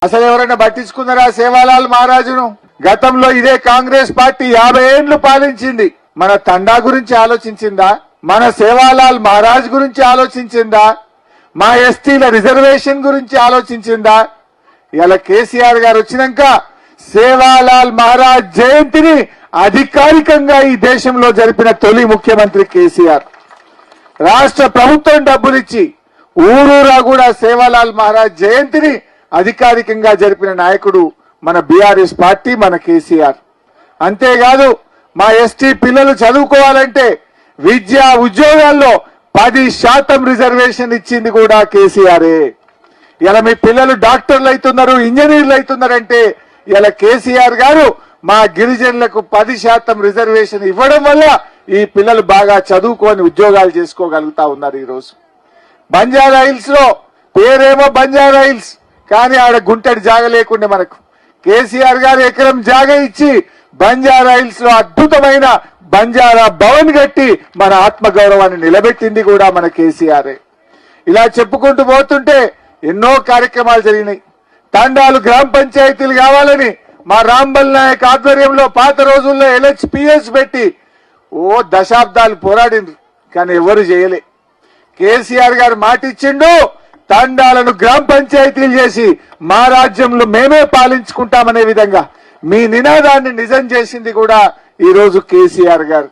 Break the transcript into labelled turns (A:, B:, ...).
A: అసలు ఎవరైనా పట్టించుకున్నారా సేవాలాల్ మహారాజును? గతంలో ఇదే కాంగ్రెస్ పార్టీ 50 ఏళ్లు పాలించింది. మన తండా గురించి ఆలోచించిందా? మన సేవాలాల్ మహారాజ్ గురించి ఆలోచించిందా? మా ఎస్టీల రిజర్వేషన్ గురించి ఆలోచించిందా? ఇలా కేసీఆర్ గారు వచ్చినాక సేవాలాల్ మహారాజ్ జయంతిని అధికారికంగా ఈ దేశంలో జరిపిన తొలి ముఖ్యమంత్రి కేసీఆర్. రాష్ట్ర ప్రభుత్వం డబ్బులిచ్చి ఊరూరా కూడా సేవాలాల్ మహారాజ్ జయంతిని అధికారికంగా జరిపిన నాయకుడు మన బీఆర్ఎస్ పార్టీ, మన కేసీఆర్. అంతేకాదు మా ఎస్టీ పిల్లలు చదువుకోవాలంటే విద్యా ఉద్యోగాల్లో 10% రిజర్వేషన్ ఇచ్చింది కూడా కేసీఆరే. ఇలా మీ పిల్లలు డాక్టర్లు అవుతున్నారు, ఇంజనీర్లు అవుతున్నారంటే ఇలా కేసీఆర్ గారు మా గిరిజనులకు 10% రిజర్వేషన్ ఇవ్వడం వల్ల ఈ పిల్లలు బాగా చదువుకొని ఉద్యోగాలు చేసుకోగలుగుతా ఉన్నారు. ఈ రోజు బంజారా హిల్స్ లో పేరేమో బంజారా హిల్స్, కానీ ఆడ గుంటడి జాగ లేకుండే మనకు కేసీఆర్ గారు ఎకరం జాగ ఇచ్చి బంజారా హిల్స్ లో అద్భుతమైన బంజారా భవన్ కట్టి మన ఆత్మగౌరవాన్ని నిలబెట్టింది కూడా మన కేసీఆర్. ఇలా చెప్పుకుంటూ పోతుంటే ఎన్నో కార్యక్రమాలు జరిగినాయి. తండాలు గ్రామ పంచాయతీలు కావాలని మా రాంబల్ నాయక్ ఆధ్వర్యంలో పాత రోజుల్లో LHPS పెట్టి దశాబ్దాలు పోరాడిండ్రు, కానీ ఎవరు చేయలే. కేసీఆర్ గారు మాట ఇచ్చిండు, తండాలను గ్రామ పంచాయతీలు చేసి మా రాజ్యంలో మేమే పాలించుకుంటామనే విధంగా మీ నినాదాన్ని నిజం చేసింది కూడా ఈ రోజు కేసీఆర్ గారు.